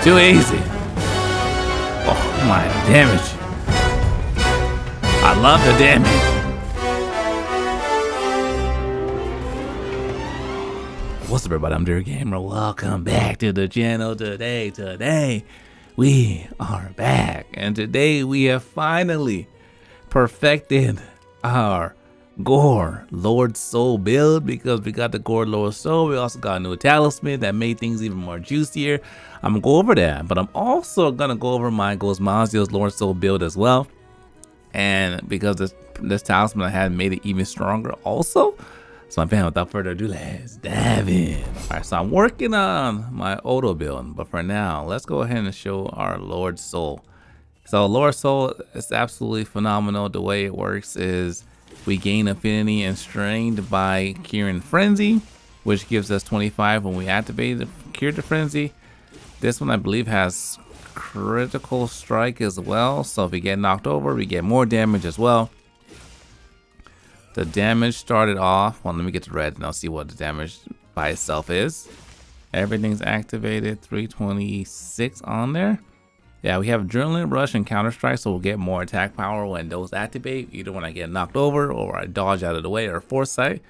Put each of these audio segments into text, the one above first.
Too easy. Oh, my damage. I love the damage. What's up, everybody? I'm Gore Gamer. Welcome back to the channel today. We are back, and today we have finally perfected our Gore Lord Soul build, because we got the Gore Lord Soul. We also got a new talisman that made things even more juicier. I'm gonna go over that, but I'm also gonna go over my Gogmapocalypse Lord Soul build as well. And because this talisman I had made it even stronger also. So my fan, without further ado, let's dive in. Alright, so I'm working on my auto build, but for now, let's go ahead and show our Lord Soul. So Lord Soul is absolutely phenomenal. The way it works is we gain affinity and strength by curing frenzy, which gives us 25 when we activate the cure the frenzy. This one I believe has critical strike as well, so if we get knocked over, we get more damage as well. The damage started off, well, let me get to red and I'll see what the damage by itself is. Everything's activated, 326 on there. Yeah, we have Adrenaline Rush and Counter Strike, so we'll get more attack power when those activate, either when I get knocked over or I dodge out of the way, or Foresight.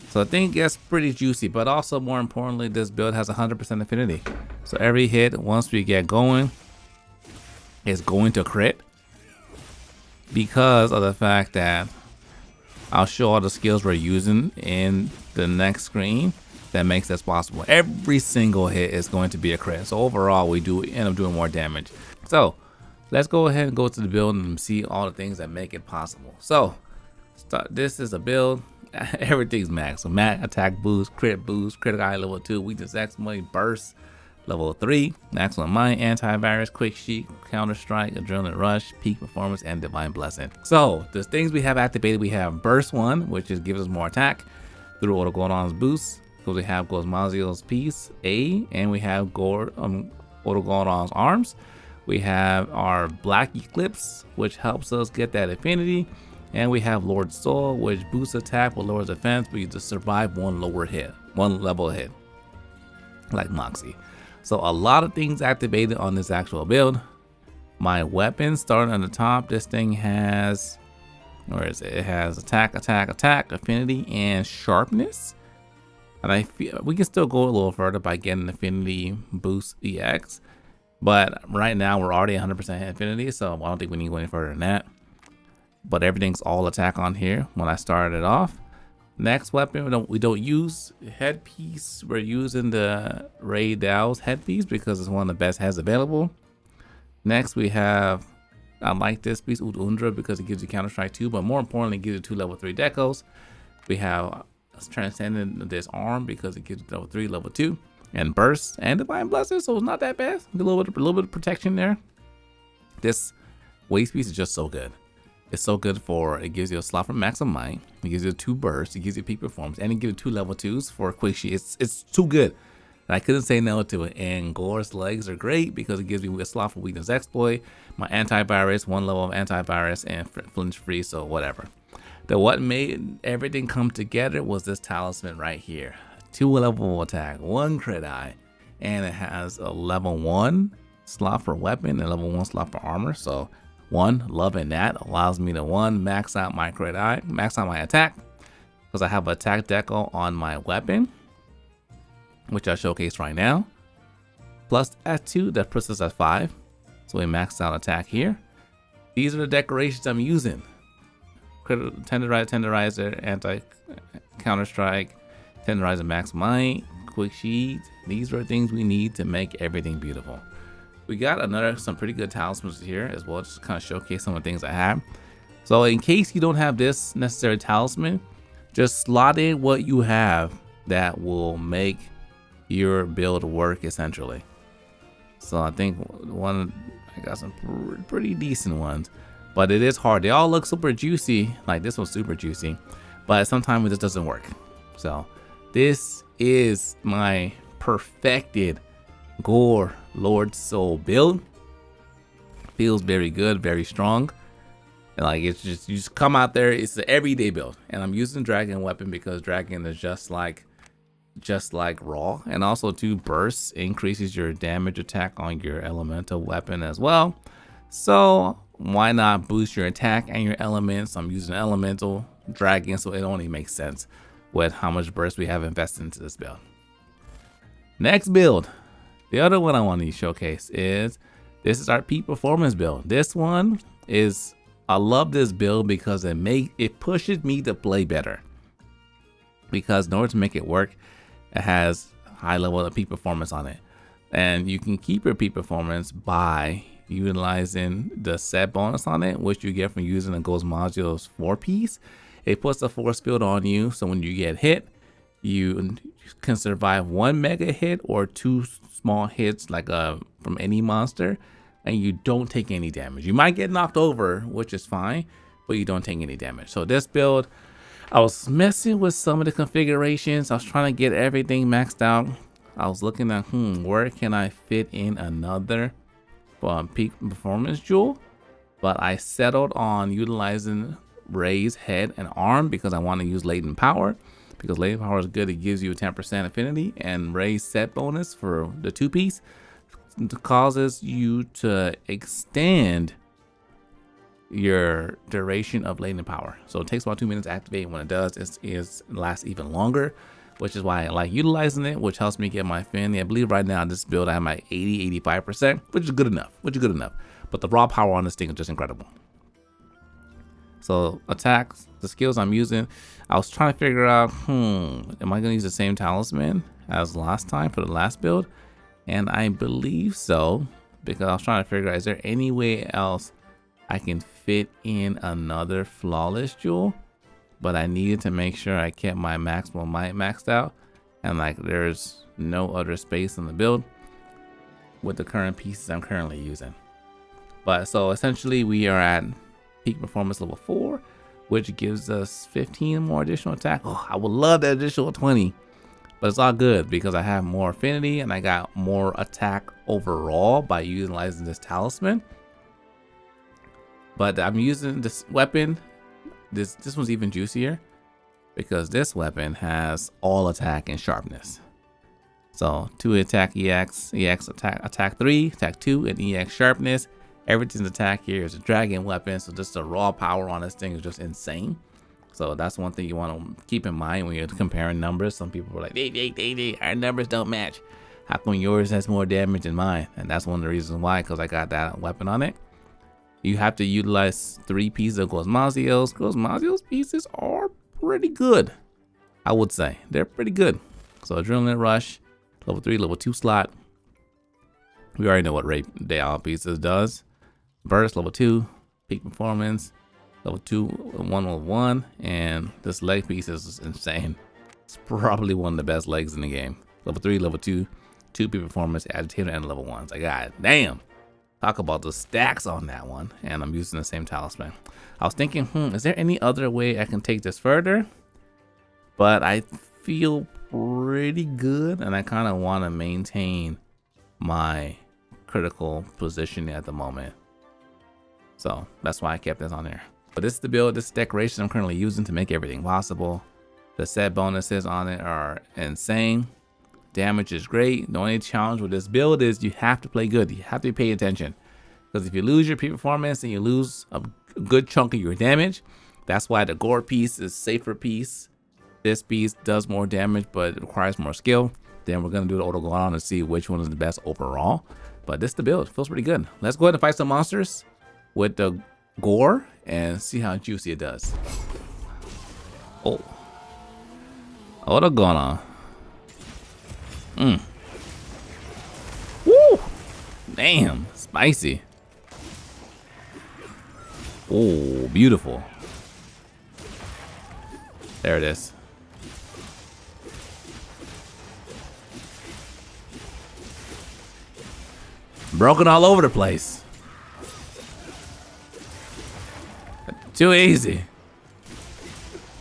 So I think it gets pretty juicy, but also more importantly, this build has 100% affinity. So every hit, once we get going, is going to crit, because of the fact that I'll show all the skills we're using in the next screen that makes this possible. Every single hit is going to be a crit. So overall, we do end up doing more damage. So let's go ahead and go to the build and see all the things that make it possible. So this is a build. Everything's max. So max attack boost, crit eye level 2, weakness X, money burst level 3, excellent mind, antivirus, quick sheet, counter strike, adrenaline rush, peak performance, and divine blessing. So the things we have activated, we have burst 1, which is gives us more attack through auto Gordon's boost. So we have Gogmapocalypse piece A, and we have auto Gordon's arms. We have our black eclipse, which helps us get that affinity, and we have Lord Soul, which boosts attack with lower defense, but you just survive one level hit, like Moxie. So a lot of things activated on this actual build. My weapon starting on the top, this thing has, where is it? It has attack, affinity, and sharpness. And I feel we can still go a little further by getting affinity boost EX. But right now we're already 100% affinity, so I don't think we need to go any further than that. But everything's all attack on here when I started it off. Next weapon, we don't use headpiece. We're using the Ray Dow's headpiece because it's one of the best heads available. Next we have, I like this piece, Undra, because it gives you counter strike 2, but more importantly, it gives you 2 level 3 decos. We have Transcendent Disarm because it gives you level 3, level 2, and burst and divine blessing, so it's not that bad. A little bit of protection there. This waist piece is just so good. It's so good for, it gives you a slot for maximum mind, it gives you 2 bursts, it gives you peak performance, and it gives you 2 level 2s for a quick sheet. It's too good. And I couldn't say no to it. And Gore's legs are great because it gives me a slot for weakness exploit, my antivirus, 1 level of antivirus, and flinch free, so whatever. What made everything come together was this talisman right here. 2 level attack, 1 crit eye, and it has a level 1 slot for weapon and level 1 slot for armor. So loving that. Allows me to max out my crit eye, max out my attack, because I have attack deco on my weapon, which I showcase right now. Plus at 2, that puts us at 5. So we maxed out attack here. These are the decorations I'm using. Tenderizer, anti counter strike, tenderizer max might, quick sheet. These are things we need to make everything beautiful. We got some pretty good talismans here as well, just to kind of showcase some of the things I have. So in case you don't have this necessary talisman, just slot in what you have that will make your build work essentially. So I think I got some pretty decent ones, but it is hard. They all look super juicy, like this one's super juicy, but sometimes it just doesn't work. So this is my perfected Gore Lord Soul build. Feels very good, very strong. And like it's just, you just come out there, it's an everyday build. And I'm using dragon weapon because dragon is just like just like raw. And also 2 bursts increases your damage attack on your elemental weapon as well. So why not boost your attack and your elements? I'm using elemental dragon, so it only makes sense with how much burst we have invested into this build. Next build, the other one I want to showcase is, this is our peak performance build. This one is, I love this build because it pushes me to play better. Because in order to make it work, it has high level of peak performance on it. And you can keep your peak performance by utilizing the set bonus on it, which you get from using the Gogmapocalypse 4 piece. It puts a force field on you, so when you get hit, you can survive 1 mega hit or 2 small hits like from any monster, and you don't take any damage. You might get knocked over, which is fine, but you don't take any damage. So this build, I was messing with some of the configurations. I was trying to get everything maxed out. I was looking at where can I fit in another peak performance jewel, but I settled on utilizing Ray's head and arm because I want to use latent power, because latent power is good. It gives you a 10% affinity, and Ray's set bonus for the 2 piece causes you to extend your duration of latent power. So it takes about 2 minutes to activate. When it does, it lasts even longer, which is why I like utilizing it, which helps me get my affinity. I believe right now this build I'm at 80-85%, which is good enough. But the raw power on this thing is just incredible. So attacks, the skills I'm using, I was trying to figure out, am I gonna use the same talisman as last time for the last build? And I believe so, because I was trying to figure out, is there any way else I can fit in another flawless jewel? But I needed to make sure I kept my maximum might maxed out, and like there's no other space in the build with the current pieces I'm currently using. But so essentially we are at peak performance level 4, which gives us 15 more additional attack. Oh, I would love that additional 20, but it's all good because I have more affinity and I got more attack overall by utilizing this talisman. But I'm using this weapon. This one's even juicier because this weapon has all attack and sharpness. So 2 attack EX attack 3, attack 2, and EX sharpness. Everything's attack here is a dragon weapon, so just the raw power on this thing is just insane. So that's one thing you want to keep in mind when you're comparing numbers. Some people are like, our numbers don't match. How come yours has more damage than mine? And that's one of the reasons why, because I got that weapon on it. You have to utilize 3 pieces of Gogmapocalypse. Gogmapocalypse pieces are pretty good, I would say. They're pretty good. So Adrenaline Rush, level 3, level 2 slot. We already know what Ray Day All Pieces does. Burst, level 2, peak performance, level 2, 101, and this leg piece is insane. It's probably one of the best legs in the game. Level 3, level 2, 2 peak performance, agitator, and level 1s. I got it. Damn. Talk about the stacks on that one, and I'm using the same talisman. I was thinking, is there any other way I can take this further? But I feel pretty good, and I kind of want to maintain my critical position at the moment. So that's why I kept this on there. But this is the build, this decoration I'm currently using to make everything possible. The set bonuses on it are insane. Damage is great. The only challenge with this build is you have to play good. You have to pay attention. Because if you lose your peak performance and you lose a good chunk of your damage, that's why the Gore piece is safer piece. This piece does more damage, but it requires more skill. Then we're going to do the auto go on to see which one is the best overall. But this is the build. It feels pretty good. Let's go ahead and fight some monsters with the Gore and see how juicy it does. Oh. What's going on? Woo! Damn, spicy. Oh, beautiful. There it is. Broken all over the place. Too easy.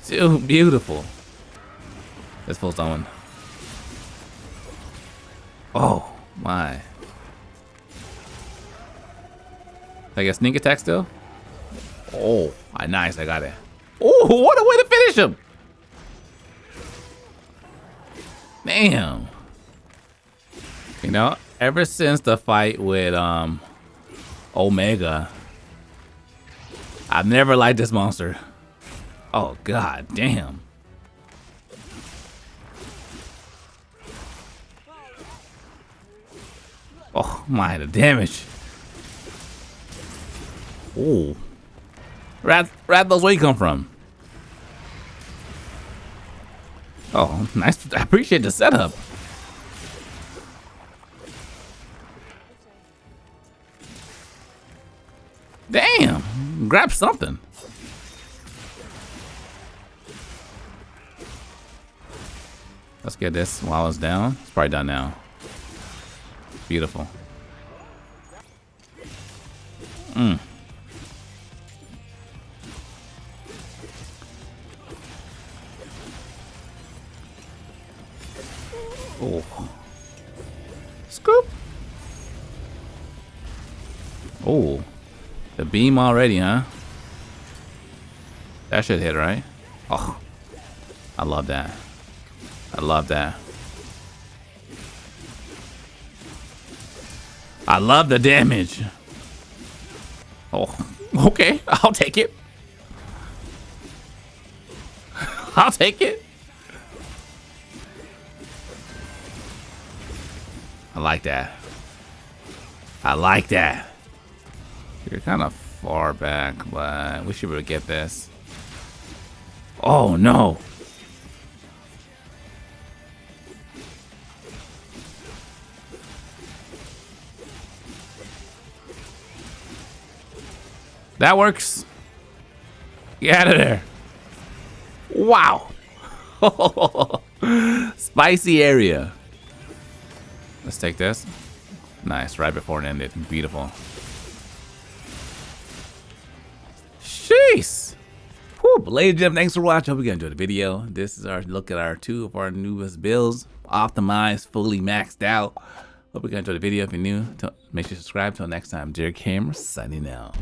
Too beautiful. This full someone. Oh my. I guess sneak attack still? Oh, nice, I got it. Oh, what a way to finish him. Damn. You know, ever since the fight with Omega, I've never liked this monster. Oh god damn. Oh my, the damage. Ooh. Rathalos, where you come from? Oh, nice. I appreciate the setup. Damn. Grab something. Let's get this while it's down. It's probably done now. Beautiful. Oh. Scoop. Oh. The beam already, huh? That should hit, right? Oh. I love that. I love that. I love the damage. Oh, okay. I'll take it. I'll take it. I like that. I like that. You're kind of far back, but we should be able to get this. Oh, no. That works. Get out of there. Wow. Spicy area. Let's take this. Nice, right before it ended. Beautiful. Jeez. Whew. Ladies and gentlemen, thanks for watching. Hope you guys enjoyed the video. This is our look at our 2 of our newest builds. Optimized, fully maxed out. Hope you guys enjoyed the video. If you're new, make sure you subscribe. Till next time, Dear Cameron, signing out.